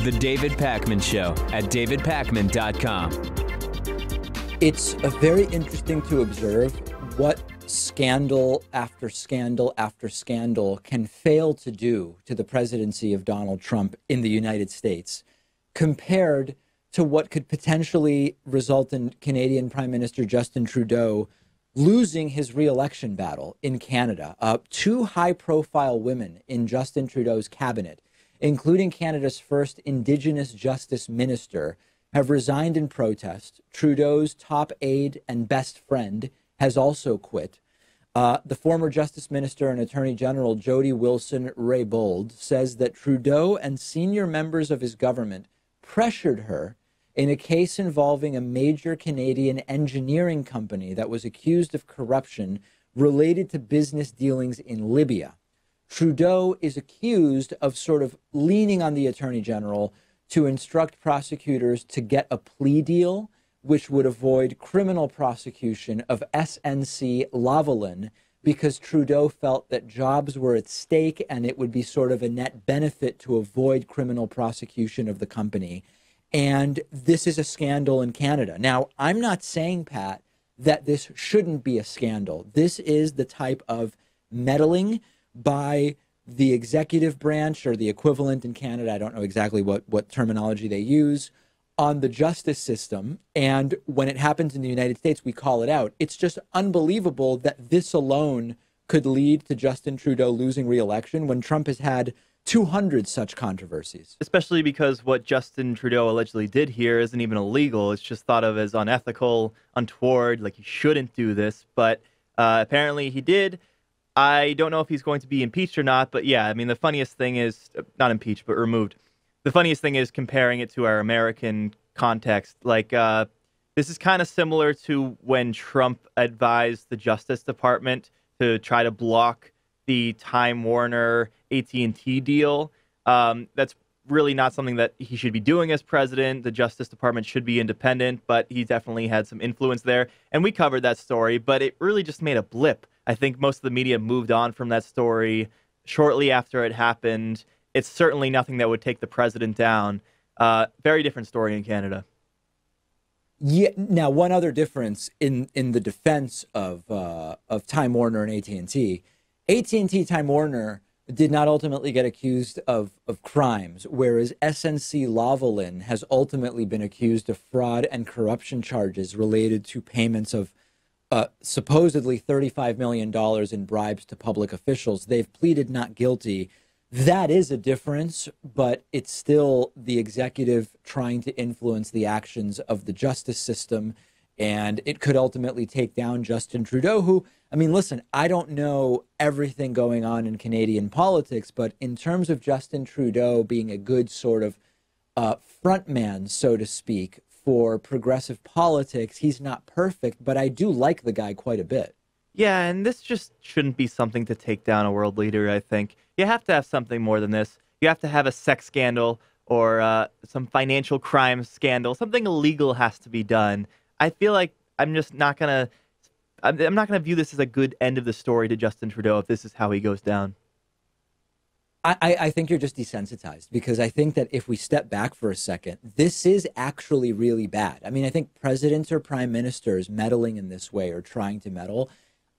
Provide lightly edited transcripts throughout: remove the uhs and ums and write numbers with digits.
The David Pakman Show at davidpakman.com. It's very interesting to observe what scandal after scandal after scandal can fail to do to the presidency of Donald Trump in the United States compared to what could potentially result in Canadian Prime Minister Justin Trudeau losing his re-election battle in Canada. Two high-profile women in Justin Trudeau's cabinet, including Canada's first Indigenous Justice Minister, have resigned in protest. Trudeau's top aide and best friend has also quit. The former Justice Minister and Attorney General Jody Wilson-Raybould says that Trudeau and senior members of his government pressured her in a case involving a major Canadian engineering company that was accused of corruption related to business dealings in Libya. Trudeau is accused of sort of leaning on the Attorney General to instruct prosecutors to get a plea deal, which would avoid criminal prosecution of SNC Lavalin, because Trudeau felt that jobs were at stake and it would be sort of a net benefit to avoid criminal prosecution of the company. And this is a scandal in Canada. Now, I'm not saying, Pat, that this shouldn't be a scandal. This is the type of meddling by the executive branch, or the equivalent in Canada, I don't know exactly what terminology they use, on the justice system. And when it happens in the United States, we call it out. It's just unbelievable that this alone could lead to Justin Trudeau losing re-election when Trump has had 200 such controversies. Especially because what Justin Trudeau allegedly did here isn't even illegal. It's just thought of as unethical, untoward, like he shouldn't do this. But apparently he did. I don't know if he's going to be impeached or not. But yeah, I mean, the funniest thing is, not impeached, but removed. The funniest thing is comparing it to our American context. Like, this is kind of similar to when Trump advised the Justice Department to try to block the Time Warner AT&T deal. That's really not something that he should be doing as president. The Justice Department should be independent, but he definitely had some influence there. And we covered that story, but it really just made a blip. I think most of the media moved on from that story shortly after it happened. It's certainly nothing that would take the president down. Very different story in Canada. Yeah. Now, one other difference in the defense of Time Warner and AT&T Time Warner did not ultimately get accused of crimes, whereas SNC Lavalin has ultimately been accused of fraud and corruption charges related to payments of supposedly $35 million in bribes to public officials. They've pleaded not guilty. That is a difference, but it's still the executive trying to influence the actions of the justice system, and it could ultimately take down Justin Trudeau, who, I mean, listen, I don't know everything going on in Canadian politics, but in terms of Justin Trudeau being a good sort of front man, so to speak, for progressive politics, he's not perfect, but I do like the guy quite a bit. Yeah, and this just shouldn't be something to take down a world leader, I think. You have to have something more than this. You have to have a sex scandal or some financial crime scandal. Something illegal has to be done. I feel like I'm not going to view this as a good end of the story to Justin Trudeau if this is how he goes down. I think you're just desensitized, because I think that if we step back for a second, this is actually really bad. I mean, I think presidents or prime ministers meddling in this way or trying to meddle,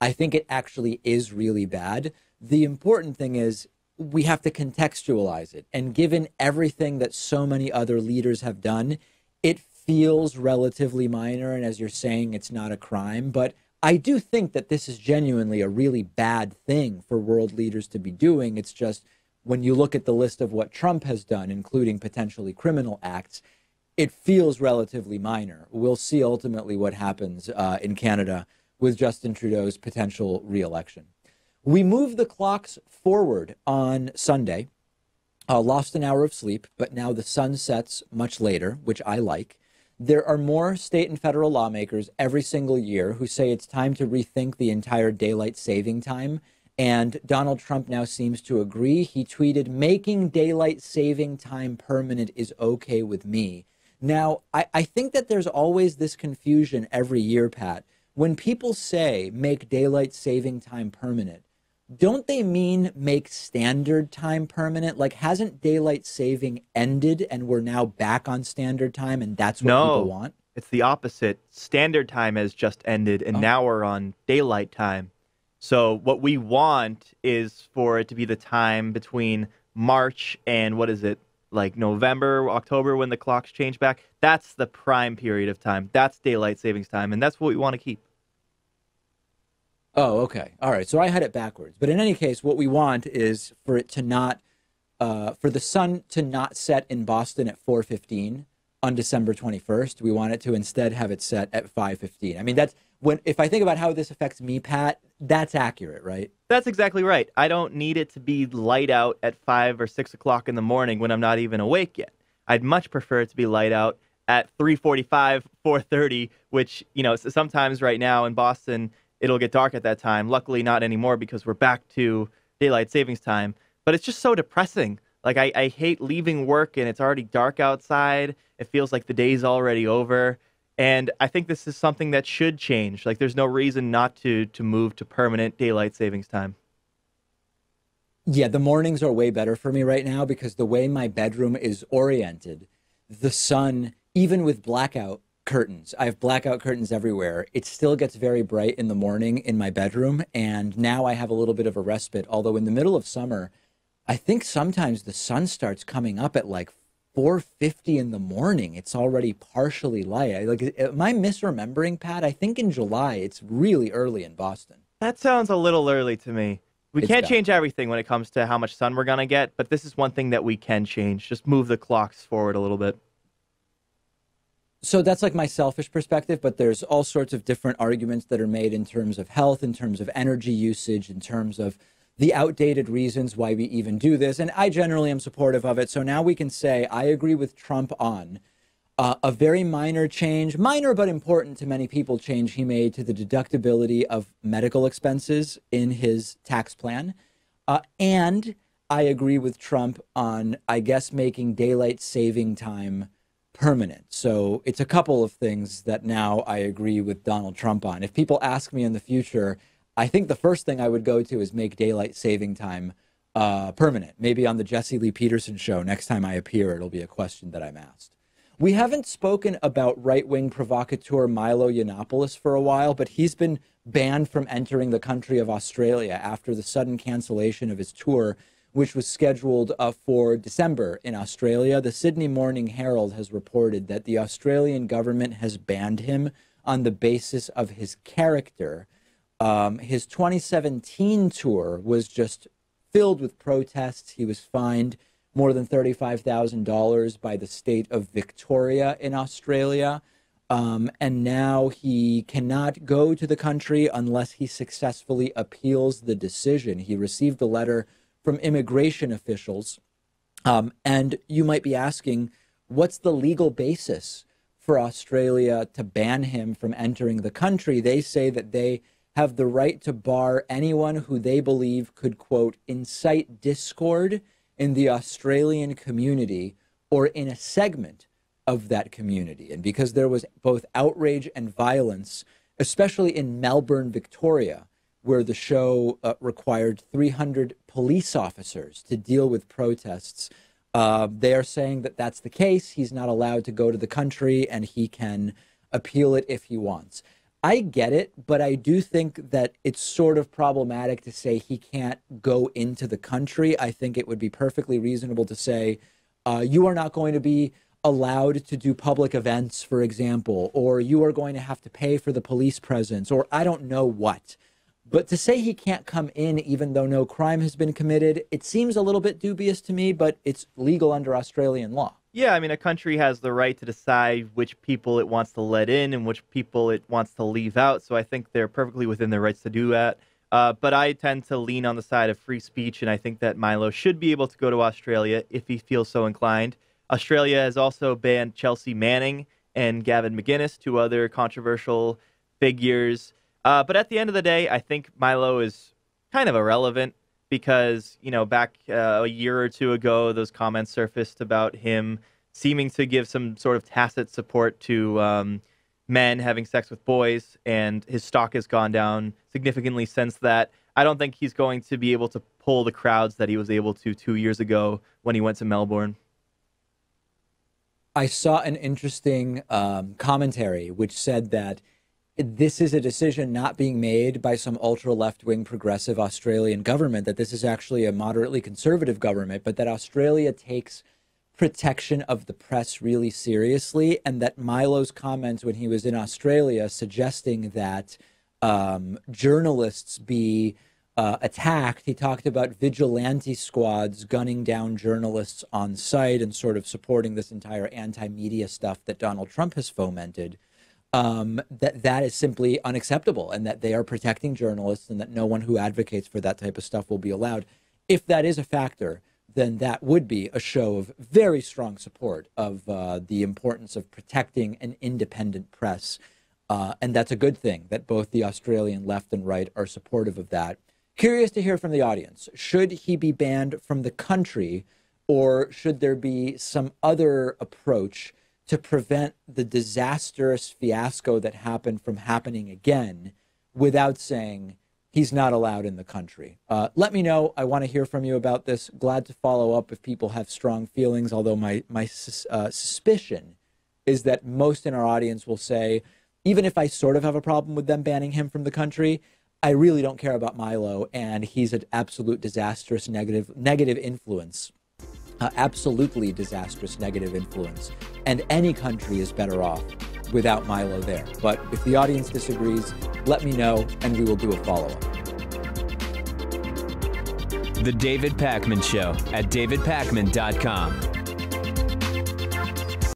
I think it actually is really bad. The important thing is we have to contextualize it. And given everything that so many other leaders have done, it feels relatively minor. And as you're saying, it's not a crime. But I do think that this is genuinely a really bad thing for world leaders to be doing. It's just when you look at the list of what Trump has done, including potentially criminal acts, it feels relatively minor. We'll see ultimately what happens in Canada with Justin Trudeau's potential re-election. We move the clocks forward on Sunday. Lost an hour of sleep, but now the sun sets much later, which I like. There are more state and federal lawmakers every single year who say it's time to rethink the entire daylight saving time. And Donald Trump now seems to agree. He tweeted, "Making daylight saving time permanent is okay with me." Now, I think that there's always this confusion every year, Pat. When people say make daylight saving time permanent, don't they mean make standard time permanent? Like, hasn't daylight saving ended and we're now back on standard time and that's what people No, want? it's the opposite. Standard time has just ended, and Oh, now we're on daylight time. So what we want is for it to be the time between March and what is it, like November, October, when the clocks change back. That's the prime period of time. That's daylight savings time, and that's what we want to keep. oh, okay. All right. So I had it backwards. But in any case, what we want is for it to not, for the sun to not set in Boston at 4:15 on December 21st. We want it to instead have it set at 5:15. I mean, that's when, if I think about how this affects me, Pat, that's accurate, right? That's exactly right. I don't need it to be light out at 5 or 6 o'clock in the morning when I'm not even awake yet. I'd much prefer it to be light out at 3:45, 4:30, which, sometimes right now in Boston, it'll get dark at that time. Luckily, not anymore because we're back to daylight savings time. But it's just so depressing. Like, I hate leaving work and it's already dark outside. It feels like the day's already over. And I think this is something that should change. Like, there's no reason not to move to permanent daylight savings time. Yeah, the mornings are way better for me right now because the way my bedroom is oriented, the sun, even with blackout curtains, I have blackout curtains everywhere. It still gets very bright in the morning in my bedroom. And now I have a little bit of a respite. Although in the middle of summer, I think sometimes the sun starts coming up at like 4:50 in the morning. It's already partially light. Am I misremembering, Pat? I think in July, it's really early in Boston. That sounds a little early to me. We It's can't bad. change everything when it comes to how much sun we're going to get, but this is one thing that we can change. Just move the clocks forward a little bit. So that's like my selfish perspective, but there's all sorts of different arguments that are made in terms of health, in terms of energy usage, in terms of the outdated reasons why we even do this. And I generally am supportive of it. So now we can say I agree with Trump on a very minor change, minor but important to many people, change he made to the deductibility of medical expenses in his tax plan. And I agree with Trump on, I guess, making daylight saving time permanent. So it's a couple of things that now I agree with Donald Trump on. If people ask me in the future, I think the first thing I would go to is make daylight saving time permanent. Maybe on the Jesse Lee Peterson show, next time I appear, it'll be a question that I'm asked. We haven't spoken about right-wing provocateur Milo Yiannopoulos for a while, but he's been banned from entering the country of Australia after the sudden cancellation of his tour, which was scheduled for December in Australia. The Sydney Morning Herald has reported that the Australian government has banned him on the basis of his character. His 2017 tour was just filled with protests. He was fined more than $35,000 by the state of Victoria in Australia. And now he cannot go to the country unless he successfully appeals the decision. He received a letter from immigration officials. And you might be asking, what's the legal basis for Australia to ban him from entering the country? They say that they have the right to bar anyone who they believe could, quote, incite discord in the Australian community or in a segment of that community. And because there was both outrage and violence, especially in Melbourne, Victoria, where the show required 300 police officers to deal with protests, they are saying that that's the case. He's not allowed to go to the country and he can appeal it if he wants. I get it, but I do think that it's sort of problematic to say he can't go into the country. I think it would be perfectly reasonable to say you are not going to be allowed to do public events, for example, or you are going to have to pay for the police presence, or I don't know what. But to say he can't come in even though no crime has been committed, it seems a little bit dubious to me, but it's legal under Australian law. Yeah, I mean, a country has the right to decide which people it wants to let in and which people it wants to leave out. So I think they're perfectly within their rights to do that. But I tend to lean on the side of free speech, and I think that Milo should be able to go to Australia if he feels so inclined. Australia has also banned Chelsea Manning and Gavin McInnes, two other controversial figures. But at the end of the day, I think Milo is kind of irrelevant because, back a year or two ago, those comments surfaced about him seeming to give some sort of tacit support to men having sex with boys, and his stock has gone down significantly since that. I don't think he's going to be able to pull the crowds that he was able to 2 years ago when he went to Melbourne. I saw an interesting commentary which said that this is a decision not being made by some ultra left-wing progressive Australian government, that this is actually a moderately conservative government, but that Australia takes protection of the press really seriously, and that Milo's comments when he was in Australia suggesting that journalists be attacked. He talked about vigilante squads gunning down journalists on site and sort of supporting this entire anti-media stuff that Donald Trump has fomented. That is simply unacceptable, and that they are protecting journalists, and that no one who advocates for that type of stuff will be allowed. If that is a factor, then that would be a show of very strong support of the importance of protecting an independent press. And that's a good thing that both the Australian left and right are supportive of that. Curious to hear from the audience. Should he be banned from the country, or should there be some other approach to prevent the disastrous fiasco that happened from happening again without saying he's not allowed in the country? Let me know. I want to hear from you about this. Glad to follow up if people have strong feelings, although my suspicion is that most in our audience will say, even if I sort of have a problem with them banning him from the country, I really don't care about Milo, and he's an absolute disastrous negative influence. Absolutely disastrous negative influence. And any country is better off without Milo there. But if the audience disagrees, let me know, and we will do a follow-up. The David Pakman Show at davidpakman.com.